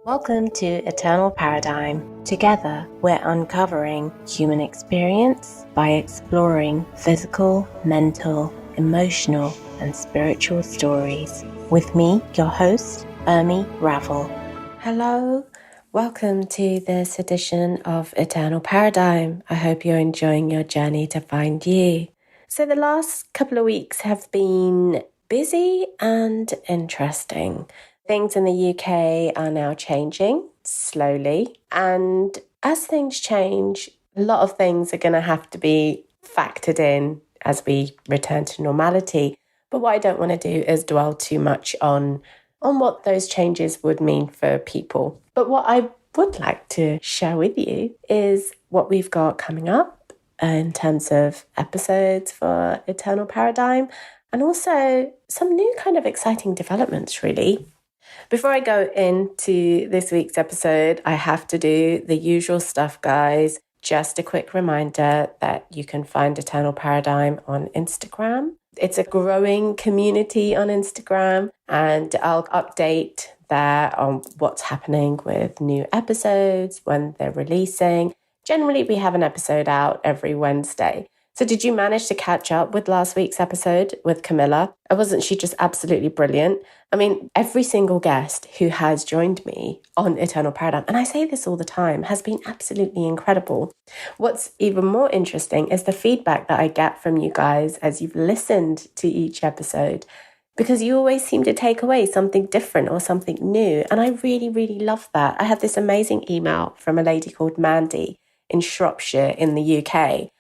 Welcome to Eternal Paradigm. Together, we're uncovering human experience by exploring physical, mental, emotional, and spiritual stories. With me, your host, Rohit Raval. Hello, welcome to this edition of Eternal Paradigm. I hope you're enjoying your journey to find you. So the last couple of weeks have been busy and interesting. Things in the UK are now changing slowly. And as things change, a lot of things are going to have to be factored in as we return to normality. But what I don't want to do is dwell too much on what those changes would mean for people. But what I would like to share with you is what we've got coming up in terms of episodes for Eternal Paradigm and also some new kind of exciting developments, really. Before I go into this week's episode, I have to do the usual stuff, guys. Just a quick reminder that you can find Eternal Paradigm on Instagram. It's a growing community on Instagram, and I'll update there on what's happening with new episodes, when they're releasing. Generally, we have an episode out every Wednesday. So did you manage to catch up with last week's episode with Camilla? Wasn't she just absolutely brilliant? I mean, every single guest who has joined me on Eternal Paradigm, and I say this all the time, has been absolutely incredible. What's even more interesting is the feedback that I get from you guys as you've listened to each episode, because you always seem to take away something different or something new. And I really, really love that. I had this amazing email from a lady called Mandy in Shropshire in the UK.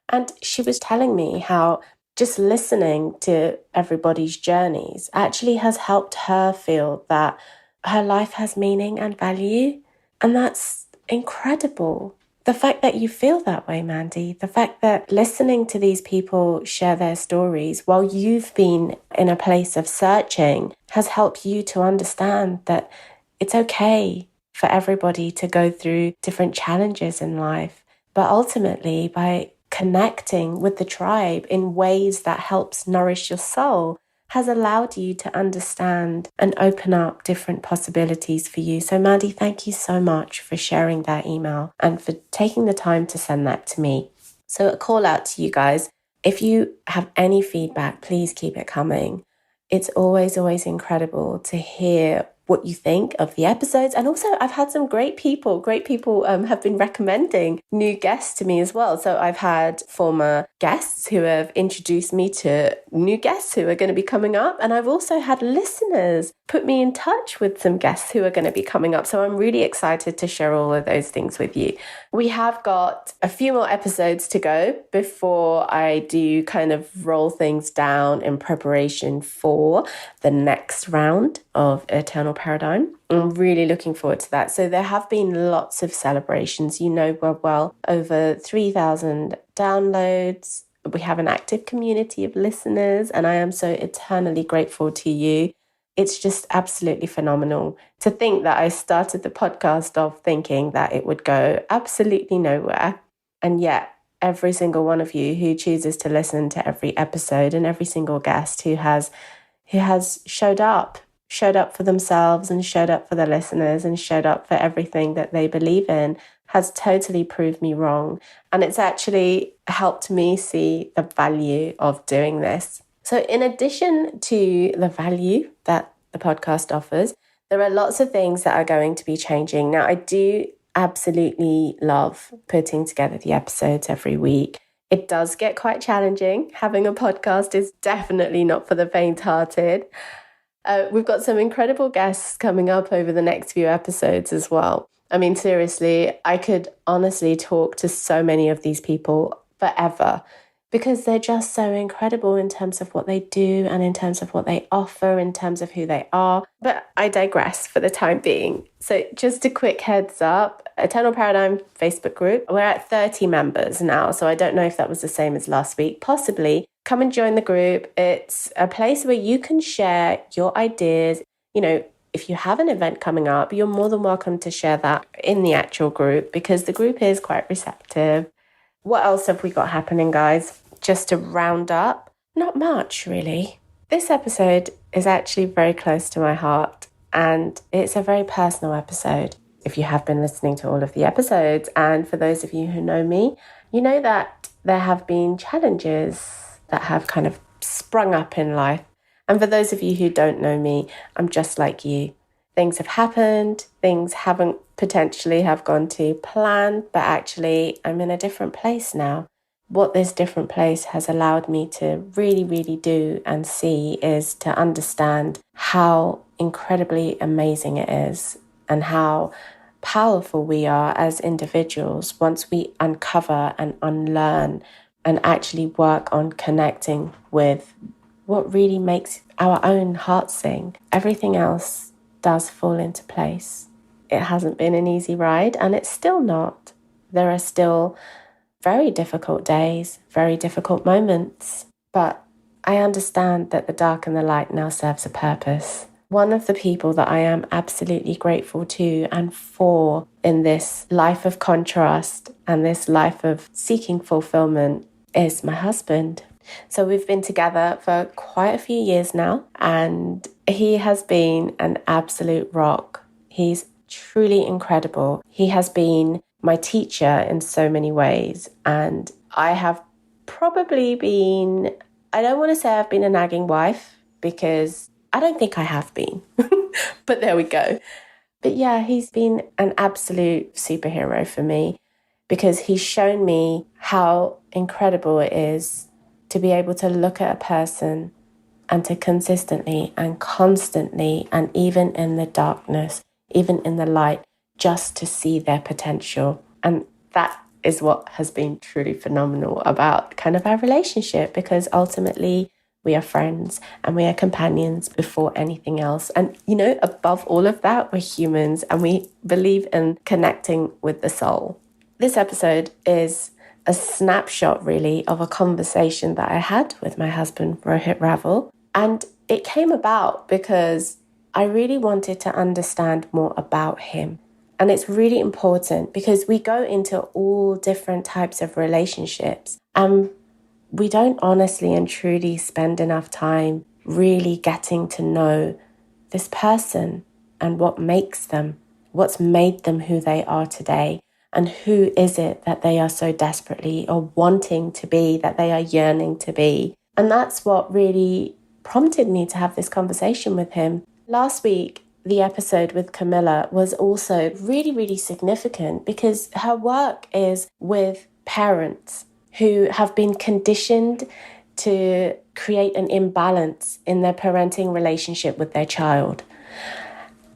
And she was telling me how just listening to everybody's journeys actually has helped her feel that her life has meaning and value. And that's incredible. The fact that you feel that way, Mandy, the fact that listening to these people share their stories while you've been in a place of searching has helped you to understand that it's okay for everybody to go through different challenges in life. But ultimately, by connecting with the tribe in ways that helps nourish your soul has allowed you to understand and open up different possibilities for you. So Mandy, thank you so much for sharing that email and for taking the time to send that to me. So a call out to you guys. If you have any feedback, please keep it coming. It's always incredible to hear what you think of the episodes. And also I've had some great people have been recommending new guests to me as well. So I've had former guests who have introduced me to new guests who are going to be coming up. And I've also had listeners put me in touch with some guests who are going to be coming up. So I'm really excited to share all of those things with you. We have got a few more episodes to go before I do kind of roll things down in preparation for the next round of Eternal Paradigm. I'm really looking forward to that. So there have been lots of celebrations. You know, well, over 3,000 downloads. We have an active community of listeners, and I am so eternally grateful to you. It's just absolutely phenomenal to think that I started the podcast off thinking that it would go absolutely nowhere. And yet, every single one of you who chooses to listen to every episode and every single guest who has showed up for themselves and showed up for the listeners and showed up for everything that they believe in has totally proved me wrong. And it's actually helped me see the value of doing this. So in addition to the value that the podcast offers, there are lots of things that are going to be changing. Now, I do absolutely love putting together the episodes every week. It does get quite challenging. Having a podcast is definitely not for the faint-hearted. We've got some incredible guests coming up over the next few episodes as well. I mean, seriously, I could honestly talk to so many of these people forever because they're just so incredible in terms of what they do and in terms of what they offer, in terms of who they are. But I digress for the time being. So just a quick heads up, Eternal Paradigm Facebook group, we're at 30 members now. So I don't know if that was the same as last week, possibly. Come and join the group. It's a place where you can share your ideas. You know, if you have an event coming up, you're more than welcome to share that in the actual group because the group is quite receptive. What else have we got happening, guys? Just to round up, not much really. This episode is actually very close to my heart. And it's a very personal episode. If you have been listening to all of the episodes, and for those of you who know me, you know that there have been challenges that have kind of sprung up in life. And for those of you who don't know me, I'm just like you. Things have happened, things haven't potentially have gone to plan, but actually I'm in a different place now. What this different place has allowed me to really, really do and see is to understand how incredibly amazing it is and how powerful we are as individuals once we uncover and unlearn and actually work on connecting with what really makes our own heart sing. Everything else does fall into place. It hasn't been an easy ride, and it's still not. There are still very difficult days, very difficult moments, but I understand that the dark and the light now serves a purpose. One of the people that I am absolutely grateful to and for in this life of contrast and this life of seeking fulfillment is my husband. So we've been together for quite a few years now, and he has been an absolute rock. He's truly incredible. He has been my teacher in so many ways, and I have probably been, I don't want to say I've been a nagging wife, because I don't think I have been, but there we go. But yeah, he's been an absolute superhero for me, because he's shown me how incredible it is to be able to look at a person and to consistently and constantly, and even in the darkness, even in the light, just to see their potential. And that is what has been truly phenomenal about kind of our relationship, because ultimately we are friends and we are companions before anything else. And, you know, above all of that, we're humans and we believe in connecting with the soul. This episode is a snapshot, really, of a conversation that I had with my husband, Rohit Raval. And it came about because I really wanted to understand more about him. And it's really important because we go into all different types of relationships and we don't honestly and truly spend enough time really getting to know this person and what makes them, what's made them who they are today, and who is it that they are so desperately or wanting to be, that they are yearning to be. And that's what really prompted me to have this conversation with him. Last week, the episode with Camilla was also really, really significant because her work is with parents who have been conditioned to create an imbalance in their parenting relationship with their child.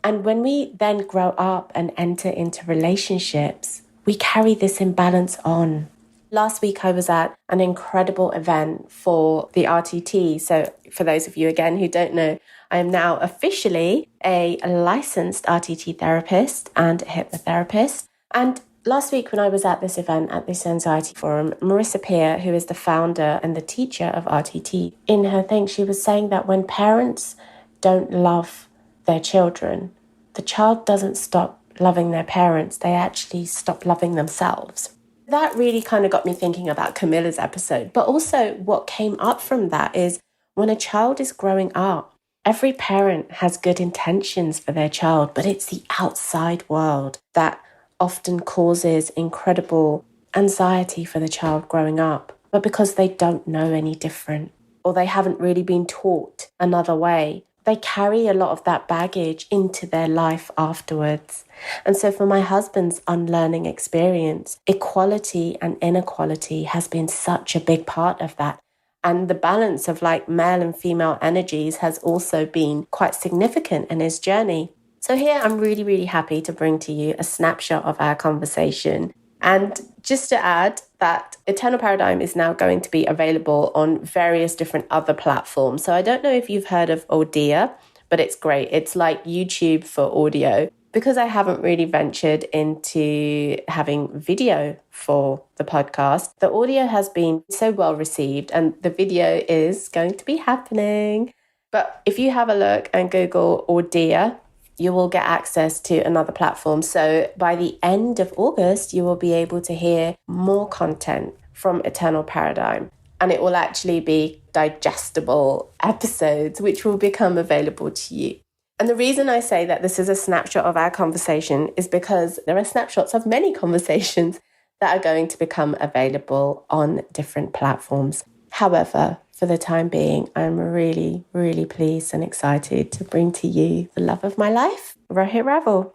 And when we then grow up and enter into relationships, we carry this imbalance on. Last week, I was at an incredible event for the RTT. So for those of you, again, who don't know, I am now officially a licensed RTT therapist and a hypnotherapist. And last week, when I was at this event, at this Anxiety Forum, Marissa Peer, who is the founder and the teacher of RTT, in her thing, she was saying that when parents don't love their children, the child doesn't stop loving their parents, they actually stop loving themselves. That really kind of got me thinking about Camilla's episode. But also what came up from that is when a child is growing up, every parent has good intentions for their child, but it's the outside world that often causes incredible anxiety for the child growing up. But because they don't know any different, or they haven't really been taught another way, they carry a lot of that baggage into their life afterwards. And so for my husband's unlearning experience, equality and inequality has been such a big part of that. And the balance of like male and female energies has also been quite significant in his journey. So here I'm really, really happy to bring to you a snapshot of our conversation. And just to add that Eternal Paradigm is now going to be available on various different other platforms. So I don't know if you've heard of Audia, but it's great. It's like YouTube for audio. Because I haven't really ventured into having video for the podcast, the audio has been so well received and the video is going to be happening. But if you have a look and Google Audia, you will get access to another platform. So by the end of August, you will be able to hear more content from Eternal Paradigm. And it will actually be digestible episodes, which will become available to you. And the reason I say that this is a snapshot of our conversation is because there are snapshots of many conversations that are going to become available on different platforms. However, for the time being, I'm really, really pleased and excited to bring to you the love of my life, Rohit Raval.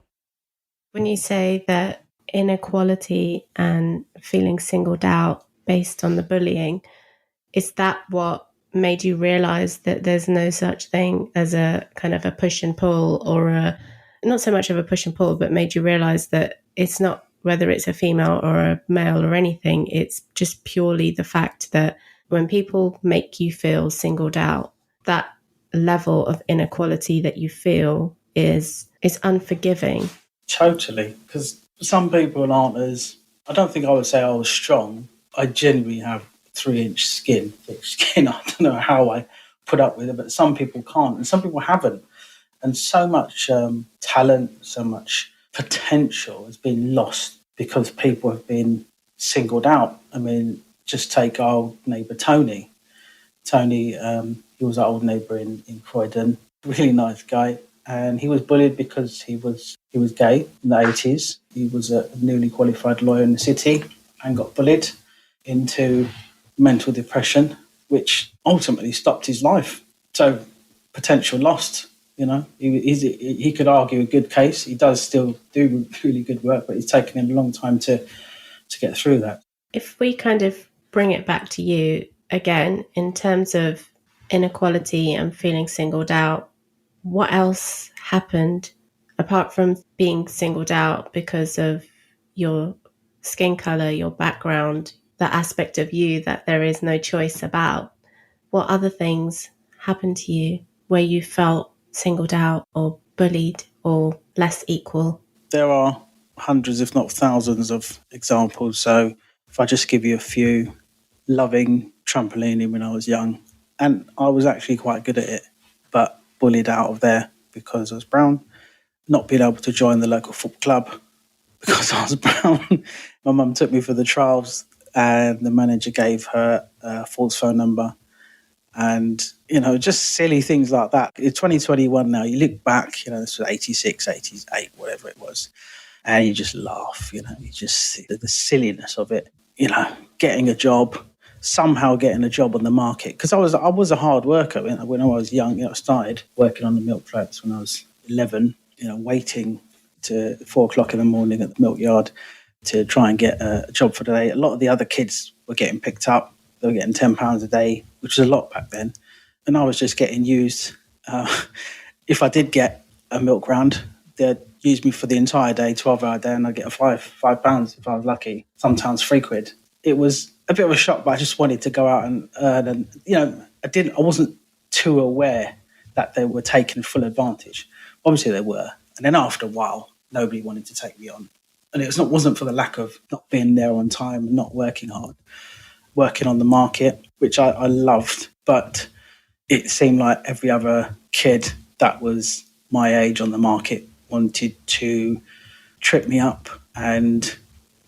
When you say that inequality and feeling singled out based on the bullying, is that what made you realize that there's no such thing as a kind of a push and pull, or not so much of a push and pull, but made you realize that it's not whether it's a female or a male or anything, it's just purely the fact that when people make you feel singled out, that level of inequality that you feel is unforgiving. Totally, because some people aren't as, I don't think I would say I was strong. I genuinely have 3-inch skin, thick skin. I don't know how I put up with it, but some people can't, and some people haven't. And so much talent, so much potential has been lost because people have been singled out. I mean, just take our old neighbour Tony. Tony, he was our old neighbour in Croydon, really nice guy. And he was bullied because he was gay in the 80s. He was a newly qualified lawyer in the city and got bullied into mental depression, which ultimately stopped his life. So potential lost, you know. He could argue a good case. He does still do really good work, but it's taken him a long time to get through that. If we kind of bring it back to you again, in terms of inequality and feeling singled out, what else happened apart from being singled out because of your skin color, your background, the aspect of you that there is no choice about? What other things happened to you where you felt singled out or bullied or less equal? There are hundreds, if not thousands, of examples. So if I just give you a few, loving trampolining when I was young, and I was actually quite good at it, but bullied out of there because I was brown, not being able to join the local football club because I was brown. My mum took me for the trials and the manager gave her a false phone number. And, you know, just silly things like that. It's 2021 now. You look back, you know, this was 86, 88, whatever it was. And you just laugh, you know, you just see the silliness of it, you know, getting a job, somehow getting a job on the market. Because I was a hard worker when I was young. You know, I started working on the milk flats when I was 11, you know, waiting to 4 o'clock in the morning at the milk yard to try and get a job for the day. A lot of the other kids were getting picked up. They were getting £10 a day, which was a lot back then. And I was just getting used. If I did get a milk round, they'd use me for the entire day, 12-hour day, and I'd get a £5 if I was lucky, sometimes £3. It was a bit of a shock, but I just wanted to go out and earn. And, you know, I wasn't too aware that they were taking full advantage. Obviously they were. And then after a while, nobody wanted to take me on. And it wasn't for the lack of not being there on time and not working hard. Working on the market, which I loved, but it seemed like every other kid that was my age on the market wanted to trip me up, and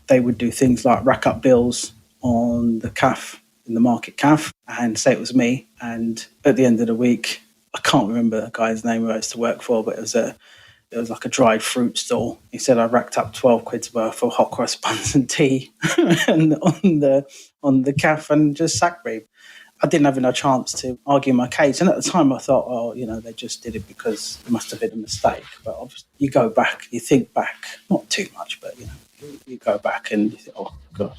they would do things like rack up bills on the calf, in the market calf, and say it was me. And at the end of the week, I can't remember the guy's name who I used to work for, but it was like a dried fruit stall. He said I racked up 12 quid's worth of hot cross buns and tea and on the calf, and just sacked me. I didn't have enough chance to argue my case. And at the time I thought, oh, you know, they just did it because it must have been a mistake. But obviously you go back, you think back, not too much, but, you know, you go back and you think, oh, God,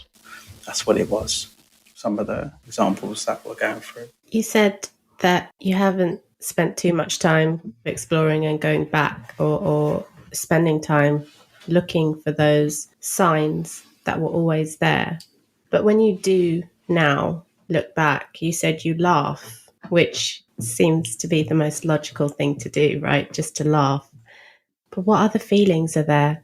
that's what it was. Some of the examples that we're going through. You said that you haven't spent too much time exploring and going back or spending time looking for those signs that were always there. But when you do now look back, you said you laugh, which seems to be the most logical thing to do, right? Just to laugh. But what other feelings are there?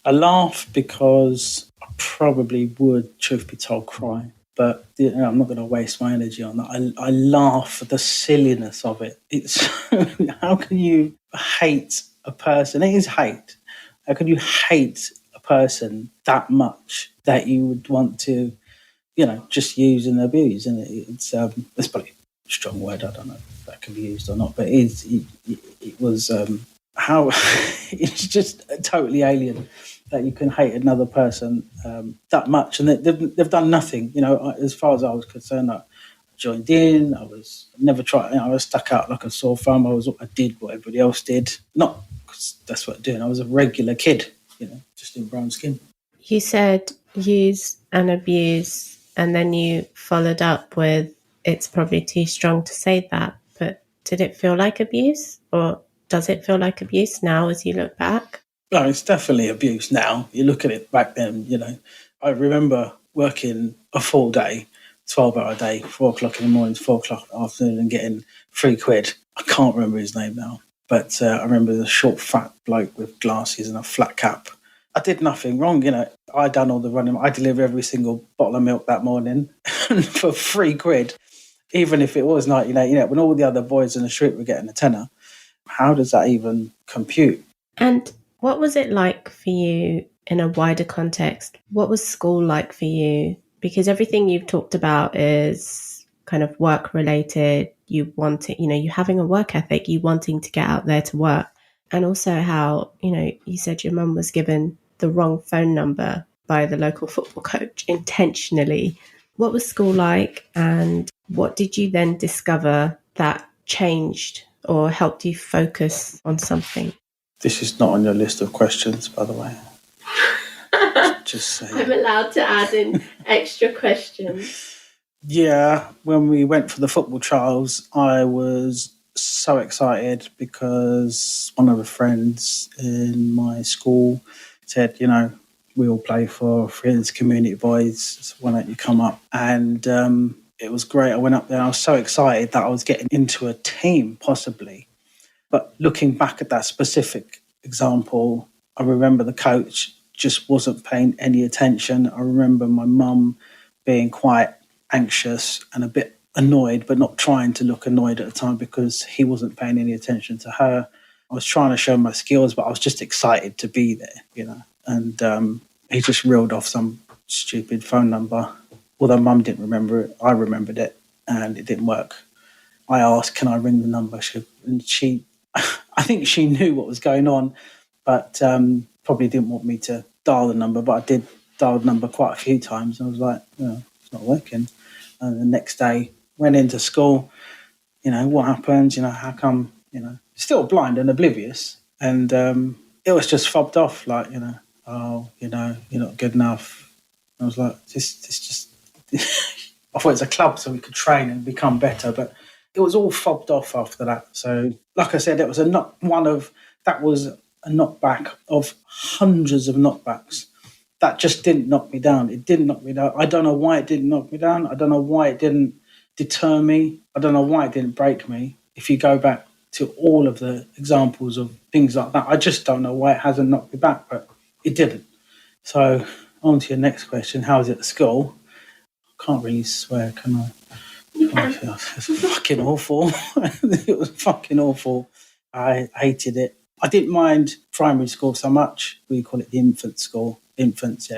I laugh because I probably would, truth be told, cry. But, you know, I'm not going to waste my energy on that. I laugh at the silliness of it. It's how can you hate a person? It is hate. How can you hate a person that much that you would want to, you know, just use and abuse? And it's probably a strong word. I don't know if that can be used or not. But it was how it's just totally alien that you can hate another person that much, and they've done nothing. As far as I was concerned, I joined in. I was never trying. I was stuck out like a sore thumb. I did what everybody else did, not because that's what I'm doing. I was a regular kid, just in brown skin. You said use and abuse, and then you followed up with, it's probably too strong to say that, but did it feel like abuse, or does it feel like abuse now as you look back? No, it's definitely abuse now. You look at it back then, I remember working a full day, 12-hour day, 4 o'clock in the morning, 4 o'clock in the afternoon, and getting £3. I can't remember his name now, but I remember the short, fat bloke with glasses and a flat cap. I did nothing wrong, I done all the running. I delivered every single bottle of milk that morning for £3, even if it was 1988, when all the other boys in the street were getting a tenner. How does that even compute? And what was it like for you in a wider context? What was school like for you? Because everything you've talked about is kind of work related. You wanting, you having a work ethic, you wanting to get out there to work. And also how, you said your mum was given the wrong phone number by the local football coach intentionally. What was school like? And what did you then discover that changed or helped you focus on something? This is not on your list of questions, by the way. Just saying. I'm allowed to add in extra questions. Yeah, when we went for the football trials, I was so excited because one of the friends in my school said, we all play for Friends Community Boys, so why don't you come up? And it was great. I went up there and I was so excited that I was getting into a team, possibly. But looking back at that specific example, I remember the coach just wasn't paying any attention. I remember my mum being quite anxious and a bit annoyed, but not trying to look annoyed at the time because he wasn't paying any attention to her. I was trying to show my skills, but I was just excited to be there, And he just reeled off some stupid phone number. Although Mum didn't remember it, I remembered it, and it didn't work. I asked, can I ring the number? I think she knew what was going on, but probably didn't want me to dial the number. But I did dial the number quite a few times. I was like, it's not working. And the next day, went into school. What happened? How come? Still blind and oblivious. And it was just fobbed off, like, you're not good enough. I was like, this just. I thought it was a club so we could train and become better, but it was all fobbed off after that. So, like I said, it was a knockback of hundreds of knockbacks. That just didn't knock me down. It didn't knock me down. I don't know why it didn't knock me down. I don't know why it didn't deter me. I don't know why it didn't break me. If you go back to all of the examples of things like that, I just don't know why it hasn't knocked me back, but it didn't. So, on to your next question. How was it at school? I can't really swear, can I? It's fucking awful. It was fucking awful. I hated it. I didn't mind primary school so much. We call it the infant school. Infants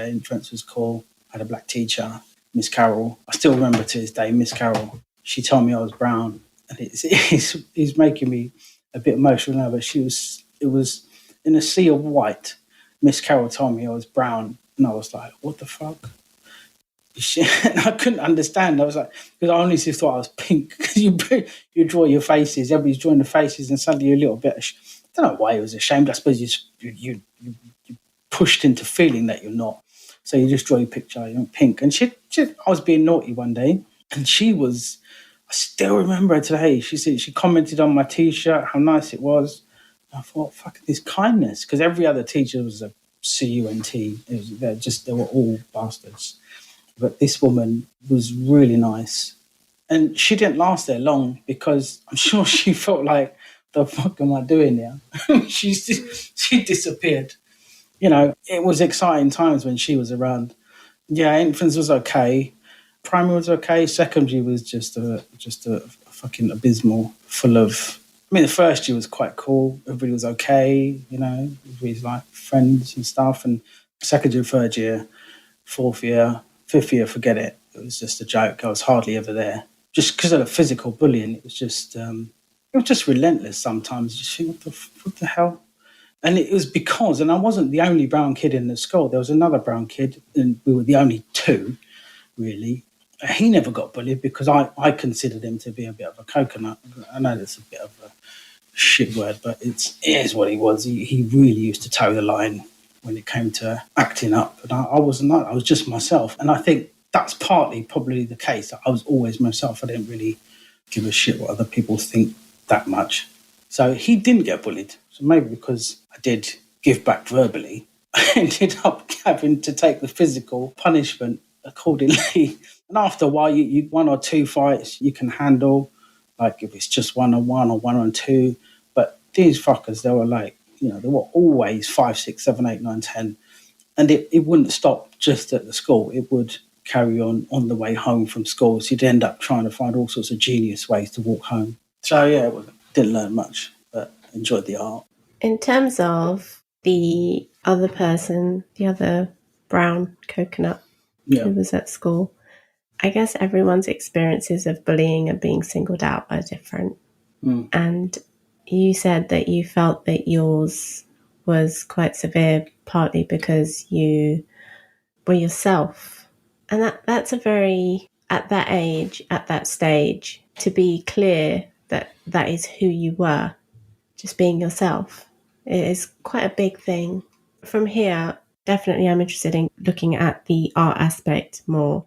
was cool. I had a black teacher, Miss Carroll. I still remember to this day, Miss Carroll. She told me I was brown, and it's making me a bit emotional now. But it was in a sea of white. Miss Carroll told me I was brown, and I was like, what the fuck? I couldn't understand. I was like, because I honestly thought I was pink. Because you draw your faces, everybody's drawing the faces, and suddenly you're a little bit. I don't know why he was ashamed. I suppose you pushed into feeling that you're not. So you just draw your picture, you're pink. And I was being naughty one day, and I still remember her today. She said she commented on my T-shirt, how nice it was. And I thought, fuck, this kindness, because every other teacher was a CUNT. They were all bastards. But this woman was really nice. And she didn't last there long because I'm sure she felt like, the fuck am I doing here? She disappeared. It was exciting times when she was around. Yeah, infants was okay. Primary was okay. Secondary was just a fucking abysmal, full of... the first year was quite cool. Everybody was okay, everybody's like friends and stuff. And second year, third year, fourth year, fifth year, forget it. It was just a joke. I was hardly ever there. Just because of the physical bullying, it was just relentless sometimes. You just think, what the hell? And it was because, and I wasn't the only brown kid in the school. There was another brown kid, and we were the only two, really. He never got bullied because I considered him to be a bit of a coconut. I know that's a bit of a shit word, but it is what he was. He really used to toe the line when it came to acting up. And I wasn't that. I was just myself. And I think that's partly probably the case. I was always myself. I didn't really give a shit what other people think that much. So he didn't get bullied. So maybe because I did give back verbally, I ended up having to take the physical punishment accordingly. And after a while, you 1 or 2 fights you can handle, like if it's just 1-on-1 or 1-on-2. But these fuckers, they were like, they were always 5, 6, 7, 8, 9, 10. And it wouldn't stop just at the school. It would carry on the way home from school. So you'd end up trying to find all sorts of genius ways to walk home. So, yeah, didn't learn much, but enjoyed the art. In terms of the other person, the other brown coconut who was at school, I guess everyone's experiences of bullying and being singled out are different. And you said that you felt that yours was quite severe, partly because you were yourself. And that's a very, at that age, at that stage, to be clear that that is who you were, just being yourself, it is quite a big thing. From here, definitely I'm interested in looking at the art aspect more.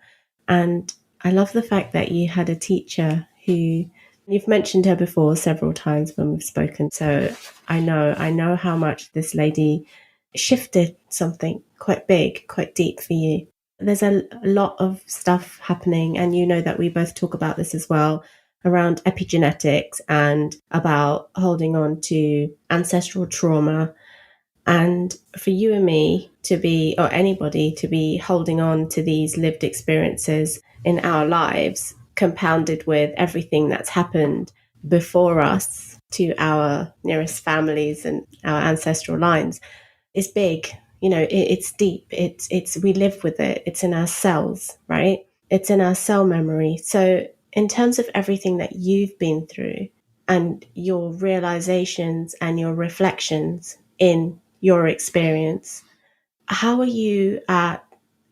And I love the fact that you had a teacher who, you've mentioned her before several times when we've spoken. So I know how much this lady shifted something quite big, quite deep for you. There's a lot of stuff happening, and you know that we both talk about this as well, around epigenetics and about holding on to ancestral trauma. And for you and me to be, or anybody to be holding on to these lived experiences in our lives, compounded with everything that's happened before us to our nearest families and our ancestral lines, is big. It's deep. It's we live with it. It's in our cells, right? It's in our cell memory. So in terms of everything that you've been through and your realizations and your reflections in your experience, how are you at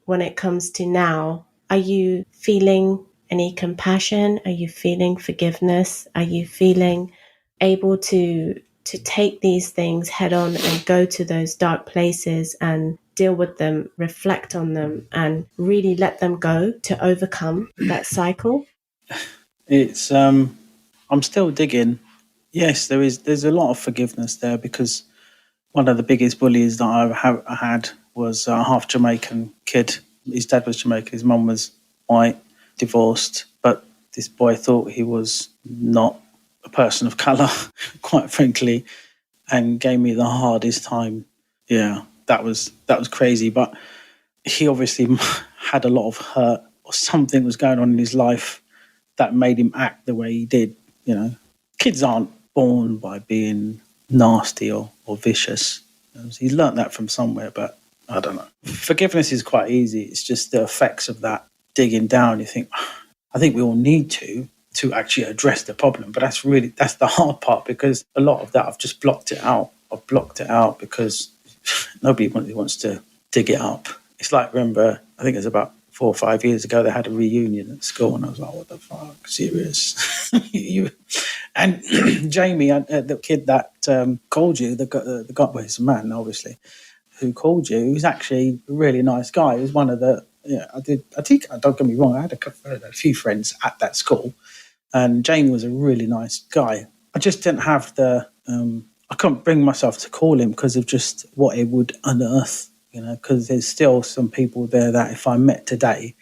when it comes to now? Are you feeling any compassion? Are you feeling forgiveness? Are you feeling able to take these things head on and go to those dark places and deal with them, reflect on them, and really let them go to overcome that cycle? It's I'm still digging. Yes, there's a lot of forgiveness there, because one of the biggest bullies that I had was a half Jamaican kid. His dad was Jamaican, his mum was white, divorced, but this boy thought he was not a person of colour, quite frankly, and gave me the hardest time. Yeah, that was crazy. But he obviously had a lot of hurt, or something was going on in his life that made him act the way he did. Kids aren't born by being nasty or vicious. He's learnt that from somewhere, but I don't know. Forgiveness is quite easy. It's just the effects of that digging down. You think, I think we all need to actually address the problem, but that's the hard part, because a lot of that I've just blocked it out. I've blocked it out because nobody wants to dig it up. It's like, remember, I think it was about 4 or 5 years ago, they had a reunion at school, and I was like, what the fuck, serious? And Jamie, the kid that called you, the guy, well, he's a man, obviously, who called you, who's actually a really nice guy. He was one of the, I think, don't get me wrong, I had a few friends at that school, and Jamie was a really nice guy. I just didn't have I couldn't bring myself to call him because of just what it would unearth, because there's still some people there that if I met today,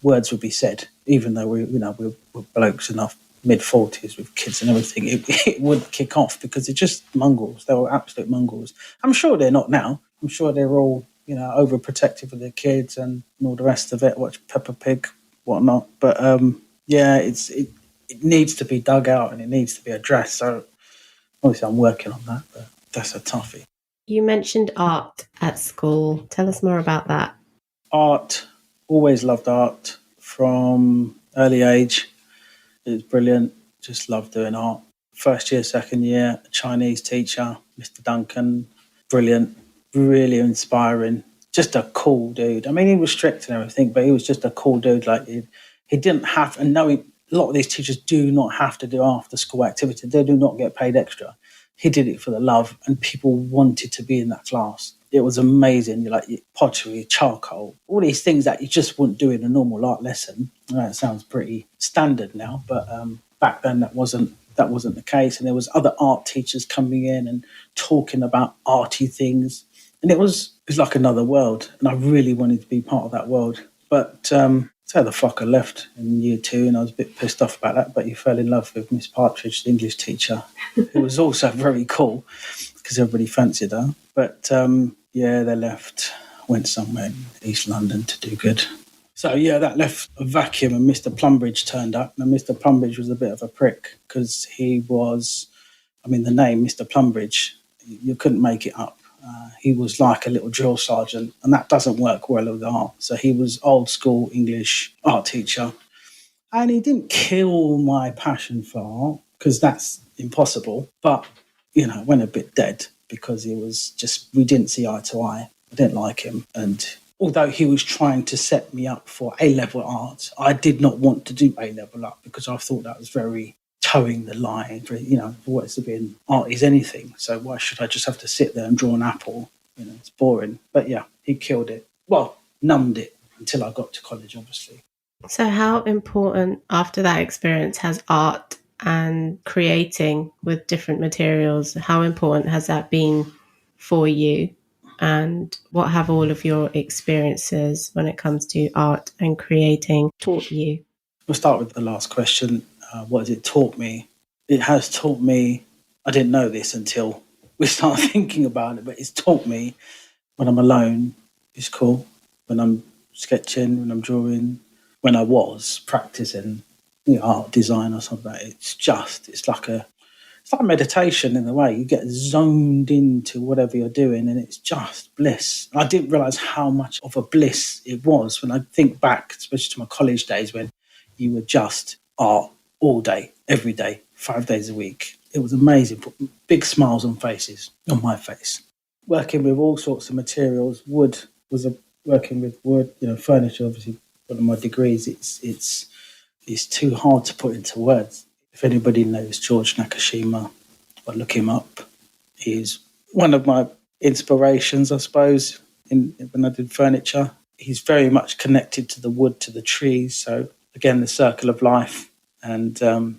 words would be said, even though we're blokes enough, mid-40s with kids and everything, it would kick off because they're just mongrels. They were absolute mongrels. I'm sure they're not now. I'm sure they're all, overprotective of their kids and all the rest of it, watch Peppa Pig, whatnot. But, it needs to be dug out and it needs to be addressed. So obviously I'm working on that, but that's a toughie. You mentioned art at school. Tell us more about that. Art, always loved art from early age. It was brilliant. Just loved doing art. First year, second year, a Chinese teacher Mr. Duncan, brilliant, really inspiring, just a cool dude. I mean, he was strict and everything, but he was just a cool dude. Like he didn't have, and knowing a lot of these teachers do not have to do after school activity. They do not get paid extra. He did it for the love, and people wanted to be in that class. It was amazing. Like pottery, charcoal, all these things that you just wouldn't do in a normal art lesson. That sounds pretty standard now, but back then that wasn't the case. And there was other art teachers coming in and talking about arty things, and it was like another world. And I really wanted to be part of that world, but so the fucker left in year 2, and I was a bit pissed off about that. But he fell in love with Miss Partridge, the English teacher, who was also very cool because everybody fancied her. But yeah, they left, went somewhere in East London to do good. So yeah, that left a vacuum, and Mr. Plumbridge turned up. And Mr. Plumbridge was a bit of a prick because he was, I mean, the name Mr. Plumbridge, you couldn't make it up. He was like a little drill sergeant, and that doesn't work well with art. So he was old school English art teacher, and he didn't kill my passion for art because that's impossible. But you know, went a bit dead because he was just, we didn't see eye to eye. I didn't like him, and although he was trying to set me up for A-level art, I did not want to do A-level art because I thought that was very towing the line. For, you know, for what's to be an art is anything. So why should I just have to sit there and draw an apple? You know, it's boring. But yeah, he killed it. Well, numbed it until I got to college, obviously. So how important after that experience has art and creating with different materials, how important has that been for you? And what have all of your experiences when it comes to art and creating taught you? We'll start with the last question. What has it taught me? It has taught me, I didn't know this until we started thinking about it, but it's taught me when I'm alone, it's cool. When I'm sketching, when I'm drawing, when I was practicing, you know, art design or something like that, it's like meditation in a way. You get zoned into whatever you're doing, and it's just bliss. I didn't realise how much of a bliss it was when I think back, especially to my college days when you were just art all day, every day, 5 days a week. It was amazing. Put big smiles on faces, on my face. Working with all sorts of materials. Working with wood, you know, furniture, obviously one of my degrees. It's too hard to put into words. If anybody knows George Nakashima, or look him up, he's one of my inspirations, I suppose, when I did furniture. He's very much connected to the wood, to the trees. So again, the circle of life, and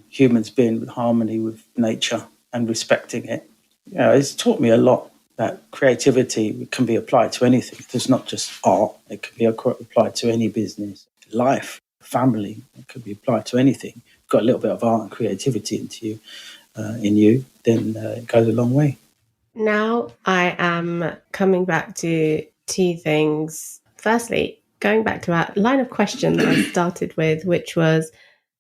humans being with harmony with nature and respecting it. You know, it's taught me a lot that creativity can be applied to anything. It's not just art. It can be applied to any business, life, family. It could be applied to anything. You've got a little bit of art and creativity in you, then it goes a long way. Now I am coming back to two things. Firstly, going back to our line of question that I started with, which was,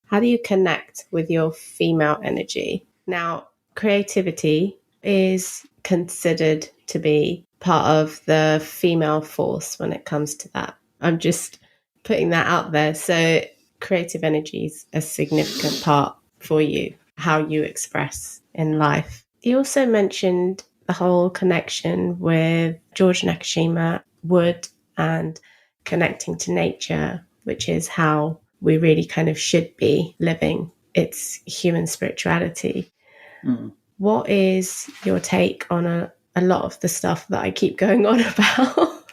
how do you connect with your female energy? Now, creativity is considered to be part of the female force when it comes to that. I'm just putting that out there. So creative energy is a significant part for you, how you express in life. You also mentioned the whole connection with George Nakashima, wood, and connecting to nature, which is how we really kind of should be living. It's human spirituality. Mm. What is your take on a lot of the stuff that I keep going on about?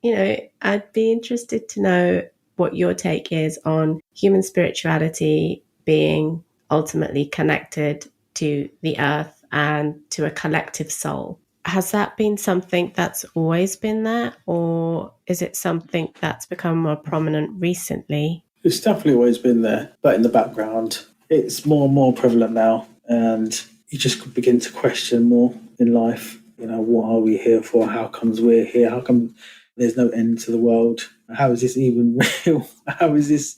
You know, I'd be interested to know what your take is on human spirituality being ultimately connected to the earth and to a collective soul. Has that been something that's always been there, or is it something that's become more prominent recently? It's definitely always been there, but in the background. It's more and more prevalent now, and you just begin to question more in life. You know, what are we here for? How comes we're here? How come there's no end to the world? How is this even real? How is this,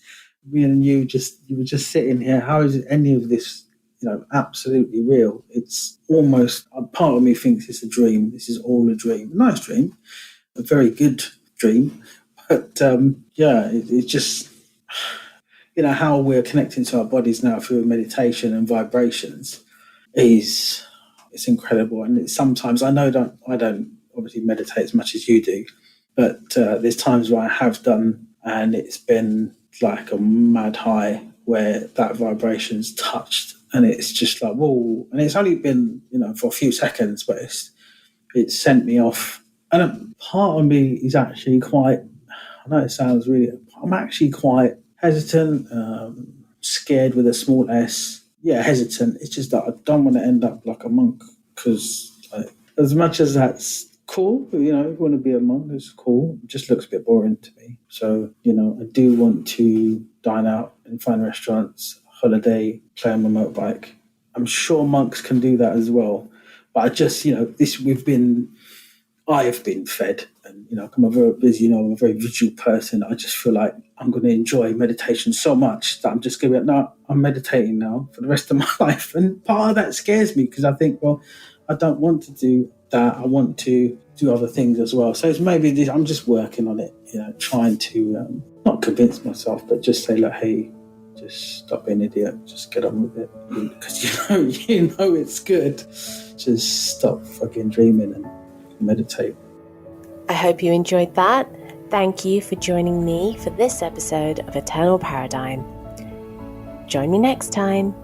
me and you were just sitting here? How is any of this, you know, absolutely real? It's almost, part of me thinks it's a dream. This is all a dream. A nice dream, a very good dream. But it's just, you know, how we're connecting to our bodies now through meditation and vibrations. is it's incredible. And it's sometimes I don't obviously meditate as much as you do, but there's times where I have done, and it's been like a mad high where that vibration's touched, and it's just like whoa. And it's only been for a few seconds, but it's sent me off. And a part of me is actually quite. I know it sounds really. I'm actually quite hesitant, scared with a small s. Yeah, hesitant. It's just that I don't want to end up like a monk because, as much as that's cool, if you want to be a monk, it's cool. It just looks a bit boring to me. So, I do want to dine out in fine restaurants, holiday, play on my motorbike. I'm sure monks can do that as well. But I just, I have been fed, and I'm a very busy, I'm a very visual person. I just feel like I'm going to enjoy meditation so much that I'm just going to be like, no, I'm meditating now for the rest of my life. And part of that scares me because I think, well, I don't want to do that. I want to do other things as well. So it's maybe I'm just working on it, trying to not convince myself, but just say, like, hey, just stop being an idiot. Just get on with it because it's good. Just stop fucking dreaming and meditate. I hope you enjoyed that. Thank you for joining me for this episode of Eternal Paradigm. Join me next time.